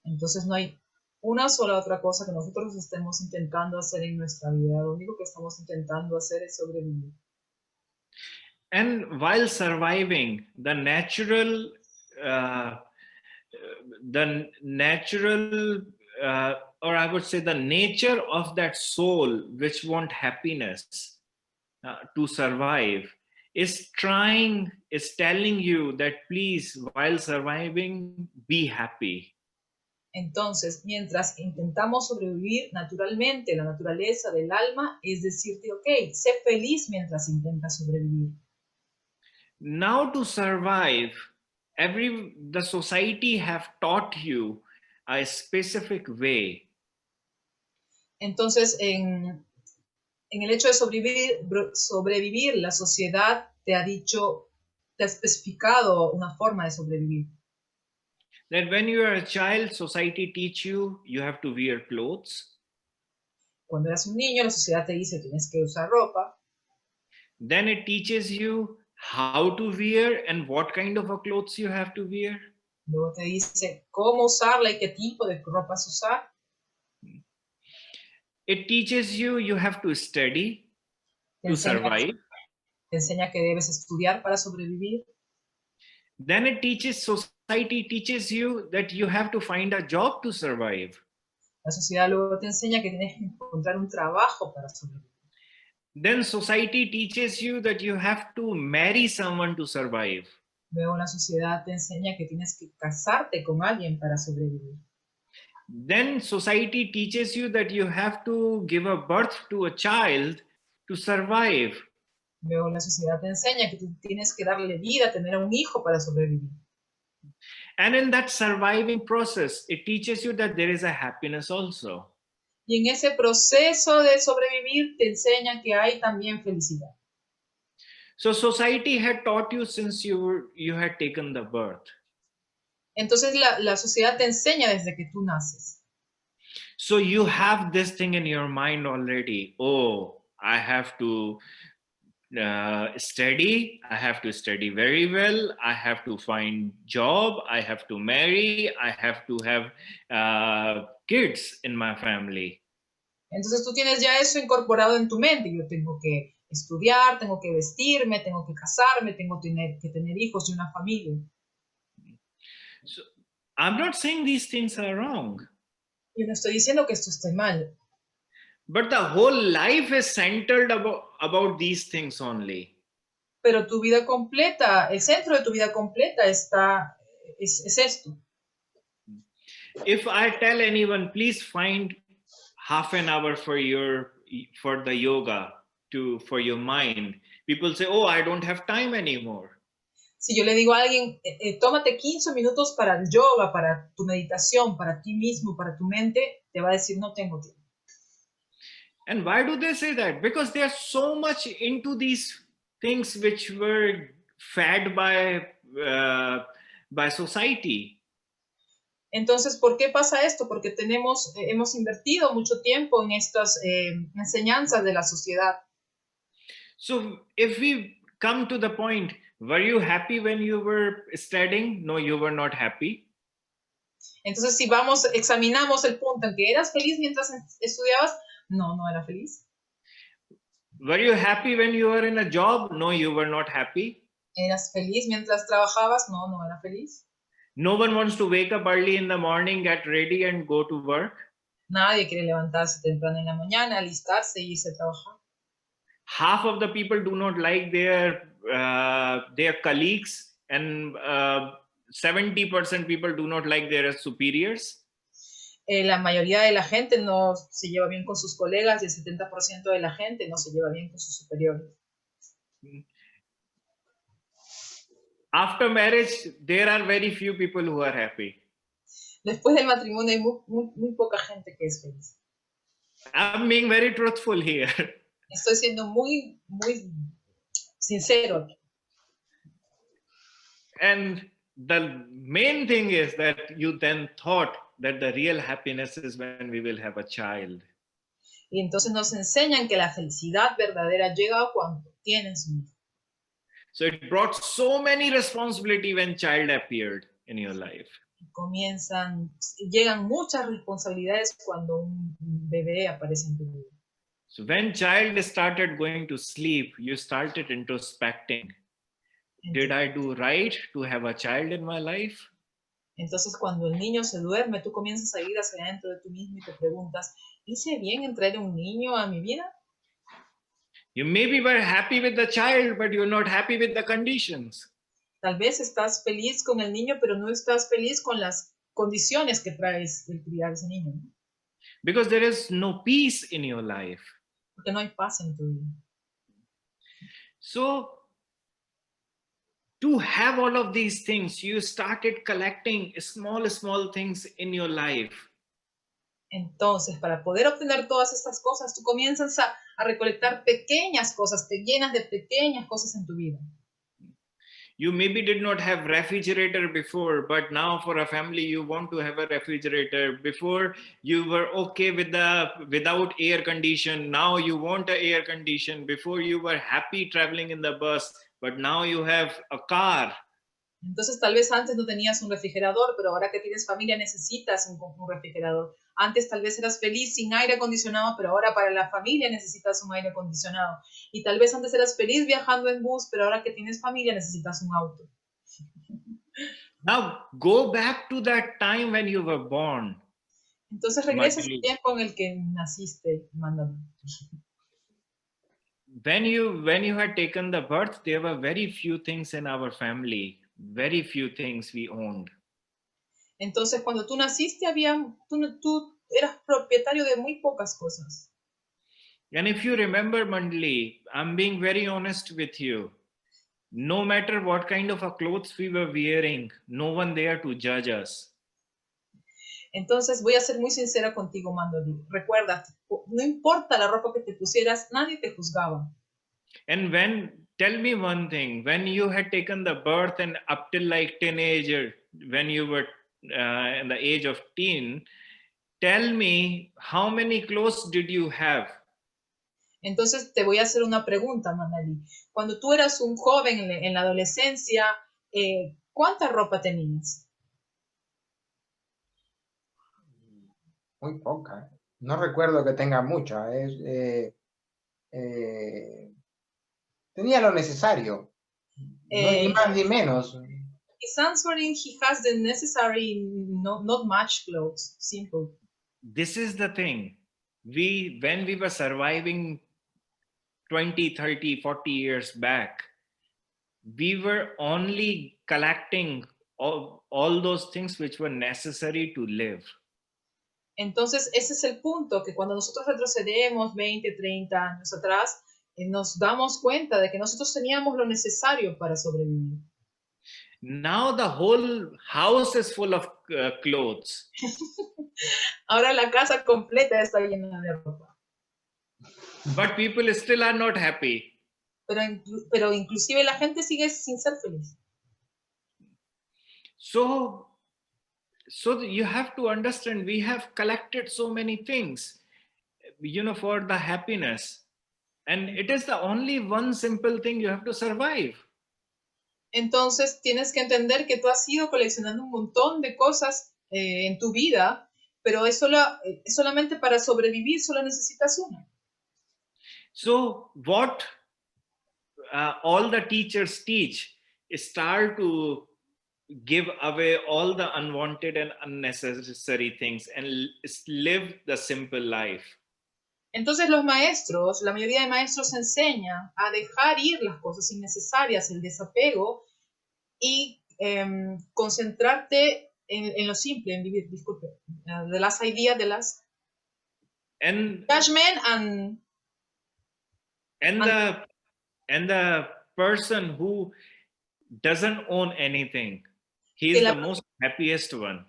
S2: Entonces no hay una sola otra cosa que nosotros estemos intentando hacer en nuestra vida. Lo único que estamos intentando hacer es sobrevivir.
S3: And while surviving, the natural, or I would say the nature of that soul which want happiness to survive is telling you that please, while surviving, be happy.
S2: Entonces, mientras intentamos sobrevivir, naturalmente la naturaleza del alma es decirte, ok, sé feliz mientras intentas sobrevivir.
S3: Now to survive, the society have taught you a specific way.
S2: Entonces, en el hecho de sobrevivir, la sociedad te ha especificado una forma de sobrevivir.
S3: That when you are a child, society teach you have to wear clothes.
S2: Cuando eras un niño, la sociedad te dice tienes que usar ropa.
S3: Then it teaches you how to wear and what kind of a clothes you have to wear.
S2: Luego te dice cómo usarla y qué tipo de ropas usar.
S3: It teaches you have to study to survive.
S2: Te enseña que debes estudiar para sobrevivir.
S3: Then society teaches you that you have to find a job to survive.
S2: La sociedad luego te enseña que tienes que encontrar un trabajo para sobrevivir.
S3: Then society teaches you that you have to marry someone to survive.
S2: Luego la sociedad te enseña que tienes que casarte con alguien para sobrevivir.
S3: Then society teaches you that you have to give a birth to a child to survive.
S2: Luego la sociedad te enseña que tú tienes que darle vida, tener a un hijo para sobrevivir.
S3: And in that surviving process, it teaches you that there is a happiness also.
S2: Y en ese proceso de sobrevivir te enseña que hay también felicidad.
S3: So society had taught you since you had taken the birth.
S2: Entonces la sociedad te enseña desde que tú naces.
S3: So you have this thing in your mind already. Oh, I have to study. I have to study very well. I have to find job. I have to marry. I have to have kids in my family.
S2: Entonces tú tienes ya eso incorporado en tu mente. Yo tengo que estudiar, tengo que vestirme, tengo que casarme, tengo que tener hijos y una familia.
S3: So I'm not saying these things are wrong.
S2: Yo no estoy diciendo que esto esté mal.
S3: But the whole life is centered about these things only.
S2: Pero tu vida completa, el centro de tu vida completa es esto.
S3: If I tell anyone, please find half an hour for the yoga for your mind, people say, oh, I don't have time anymore.
S2: Si yo le digo a alguien, tómate 15 minutos para el yoga, para tu meditación, para ti mismo, para tu mente, te va a decir, no tengo tiempo.
S3: And why do they say that? Because they are so much into these things which were fed by society.
S2: Entonces, ¿por qué pasa esto? Porque hemos invertido mucho tiempo en estas enseñanzas de la sociedad.
S3: So if we come to the point, were you happy when you were studying? No, you were not happy.
S2: Entonces, si examinamos el punto en que eras feliz mientras estudiabas, no era feliz.
S3: Were you happy when you were in a job? No, you were not happy.
S2: ¿Eras feliz mientras trabajabas? No era feliz.
S3: No one wants to wake up early in the morning, get ready and go to work.
S2: Nadie quiere levantarse temprano en la mañana, alistarse y irse a trabajar.
S3: Half of the people do not like their colleagues, and 70% people do not like their superiors.
S2: La mayoría de la gente no se lleva bien con sus colegas y el 70% de la gente no se lleva bien con sus superiores.
S3: After marriage, there are very few people who are happy.
S2: Después del matrimonio hay muy poca gente que es feliz.
S3: I'm being very truthful here.
S2: Estoy siendo muy sincero.
S3: And the main thing is that you then thought that the real happiness is when we will have a child.
S2: Y entonces nos enseñan que la felicidad verdadera llega cuando tienes un hijo.
S3: So it brought so many responsibility when child appeared in your life.
S2: Llegan muchas responsabilidades cuando un bebé aparece en tu vida.
S3: So when child started going to sleep, you started introspecting. Did I do right to have a child in my life?
S2: Entonces cuando el niño se duerme, tú comienzas a ir hacia adentro de tú mismo y te preguntas, ¿hice bien en traer un niño a mi vida?
S3: You maybe were happy with the child, but you're not happy with the conditions.
S2: Tal vez estás feliz con el niño, pero no estás feliz con las condiciones que traes el criar ese niño.
S3: Because there is no peace in your life.
S2: Porque no hay paz en tu vida.
S3: So, to have all of these things, you started collecting small things in your life.
S2: Entonces, para poder obtener todas estas cosas, tú comienzas a recolectar pequeñas cosas, te llenas de pequeñas cosas en tu vida.
S3: You maybe did not have refrigerator before, but now for a family, you want to have a refrigerator. Before, you were okay without air condition. Now you want an air condition. Before, you were happy traveling in the bus, but now you have a car.
S2: Entonces, tal vez antes no tenías un refrigerador, pero ahora que tienes familia necesitas un refrigerador. Antes tal vez eras feliz sin aire acondicionado, pero ahora para la familia necesitas un aire acondicionado. Y tal vez antes eras feliz viajando en bus, pero ahora que tienes familia necesitas un auto.
S3: Now, go back to that time when you were born.
S2: Entonces regresa al tiempo en el que naciste, Mandana.
S3: When you had taken the birth, there were very few things in our family. Very few things we owned.
S2: Entonces, cuando tú naciste, tú eras propietario de muy pocas cosas.
S3: And if you remember, Mandali, I'm being very honest with you. No matter what kind of a clothes we were wearing, no one there to judge us.
S2: Entonces, voy a ser muy sincera contigo, Mandali. Recuerda, no importa la ropa que te pusieras, nadie te juzgaba.
S3: And tell me one thing, when you had taken the birth and up till like teenager, when you were in the age of teen, tell me how many clothes did you have?
S2: Entonces te voy a hacer una pregunta, Manali. Cuando tú eras un joven en la adolescencia, ¿cuánta ropa tenías?
S1: Muy poca. No recuerdo que tenga mucha. Tenía lo necesario. No, ni más ni menos.
S2: He's answering, he has the necessary, not much clothes, simple.
S3: This is the thing. When we were surviving 20, 30, 40 years back, we were only collecting all those things which were necessary to live.
S2: Entonces, ese es el punto, que cuando nosotros retrocedemos 20, 30 años atrás, nos damos cuenta de que nosotros teníamos lo necesario para sobrevivir.
S3: Now the whole house is full of clothes.
S2: Ahora la casa completa está llena de ropa.
S3: But people still are not happy.
S2: Pero inclusive la gente sigue sin ser feliz.
S3: So you have to understand, we have collected so many things, for the happiness. And it is the only one simple thing you have to survive.
S2: Entonces tienes que entender que tú has ido coleccionando un montón de cosas en tu vida, pero es solamente para sobrevivir, solo necesitas una.
S3: So what all the teachers teach is start to give away all the unwanted and unnecessary things and live the simple life.
S2: Entonces la mayoría de maestros enseñan a dejar ir las cosas innecesarias, el desapego, y concentrarte en lo simple, en vivir, disculpe, de las ideas, de las judgment
S3: and the person who doesn't own anything, he is the most happiest one.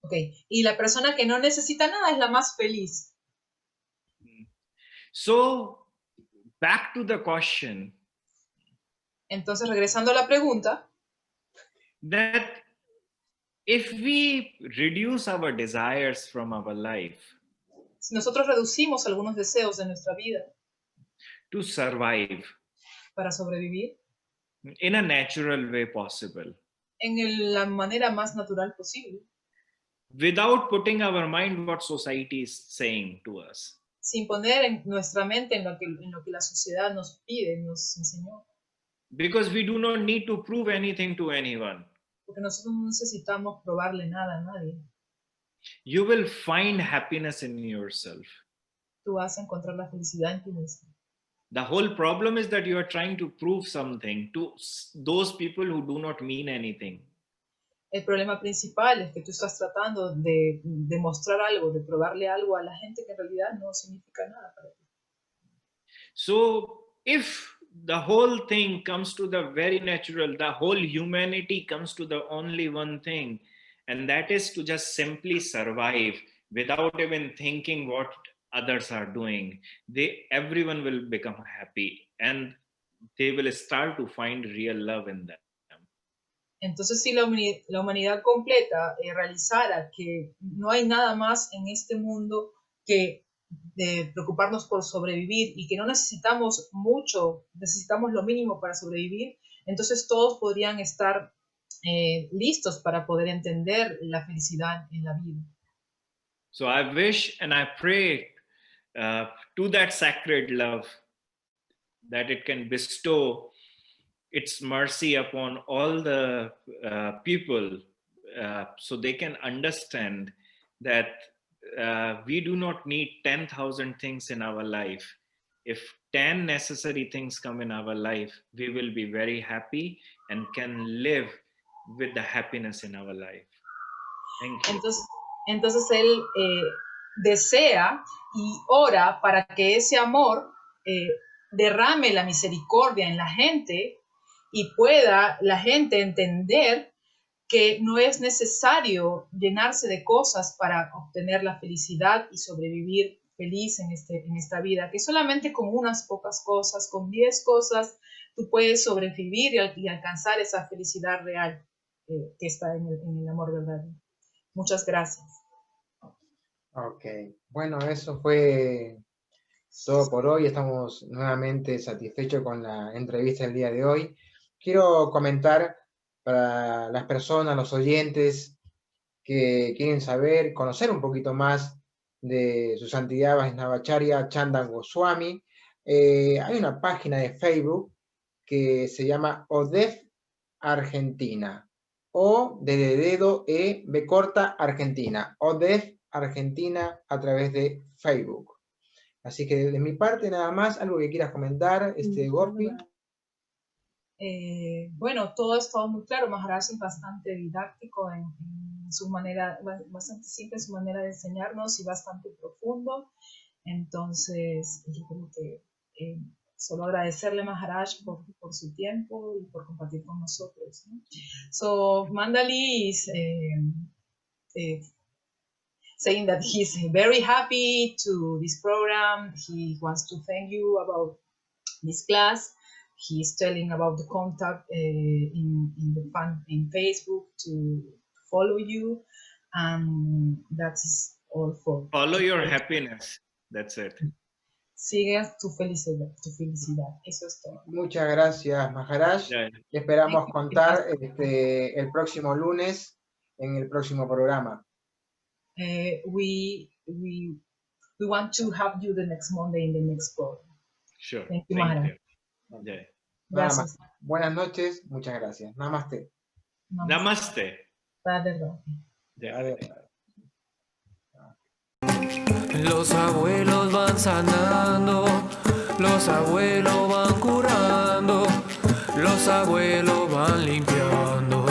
S2: Okay. Y la persona que no necesita nada es la más feliz.
S3: So, back to the question.
S2: Entonces, regresando a la pregunta.
S3: That if we reduce our desires from our life,
S2: si nosotros reducimos algunos deseos de nuestra vida
S3: to survive
S2: para sobrevivir
S3: in a natural way possible,
S2: en la manera más natural posible,
S3: without putting our mind what society is saying to us,
S2: sin poner en nuestra mente en lo que la sociedad nos pide, nos enseñó.
S3: Because we do not need to prove anything to anyone.
S2: Porque nosotros no necesitamos probarle nada a nadie.
S3: You will find happiness in yourself.
S2: Tú vas a encontrar la felicidad en ti mismo.
S3: The whole problem is that you are trying to prove something to those people who do not mean anything.
S2: El problema principal es que tú estás tratando de demostrar algo, de probarle algo a la gente que en realidad no significa nada para ti.
S3: So, if the whole thing comes to the very natural, the whole humanity comes to the only one thing, and that is to just simply survive without even thinking what others are doing, everyone will become happy and they will start to find real love in them.
S2: Entonces, si la humanidad completa realizara que no hay nada más en este mundo que de preocuparnos por sobrevivir y que no necesitamos mucho, necesitamos lo mínimo para sobrevivir, entonces todos podrían estar listos para poder entender la felicidad en la vida.
S3: So I wish and I pray to that sacred love that it can bestow its mercy upon all the people so they can understand that we do not need 10,000 things in our life. If 10 necessary things come in our life, we will be very happy and can live with the happiness in our life. Thank you.
S2: Entonces él desea y ora para que ese amor derrame la misericordia en la gente y pueda la gente entender que no es necesario llenarse de cosas para obtener la felicidad y sobrevivir feliz en esta vida, que solamente con unas pocas cosas, con 10 cosas, tú puedes sobrevivir y alcanzar esa felicidad real que está en el amor verdadero. Muchas gracias.
S1: Ok, bueno, eso fue todo por hoy. Estamos nuevamente satisfechos con la entrevista del día de hoy. Quiero comentar para las personas, los oyentes que quieren saber, conocer un poquito más de su santidad Vaisnavacharya Chandan Goswami. Hay una página de Facebook que se llama ODEF Argentina. O de dedo E, B corta, Argentina. ODEF Argentina a través de Facebook. Así que de mi parte nada más, algo que quieras comentar, Gospi.
S2: Bueno, todo es todo muy claro. Maharaj es bastante didáctico en su manera, bastante simple en su manera de enseñarnos y bastante profundo. Entonces, yo creo que solo agradecerle a Maharaj por su tiempo y por compartir con nosotros, ¿no? So, Mandali is saying that he's very happy to this program. He wants to thank you about this class. He's telling about the contact in Facebook to follow you, and that is all for.
S3: Follow your happiness. That's it.
S2: Sigue tu felicidad, eso es todo.
S1: Muchas gracias, Maharaj.
S3: Yeah.
S1: Esperamos contar el próximo lunes en el próximo programa.
S2: We want to have you the next Monday in the next program.
S3: Sure.
S2: Thank you, Maharaj.
S3: Yeah.
S1: Gracias. Buenas noches, muchas gracias. Namaste.
S3: Namaste.
S1: Yeah.
S4: Los abuelos van sanando, los abuelos van curando, los abuelos van limpiando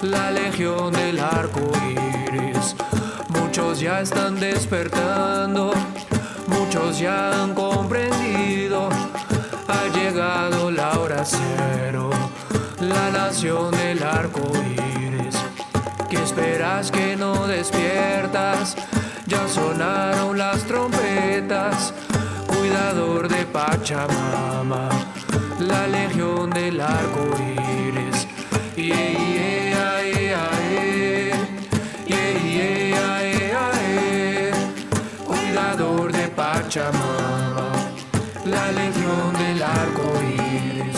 S4: la legión del arco iris. Muchos ya están despertando, muchos ya han comprendido. Ha llegado la hora cero, la nación del arco iris. ¿Qué esperas que no despiertas? Ya sonaron las trompetas, cuidador de Pachamama, la legión del arco iris. Cuidador de Pachamama, la legión del arco iris.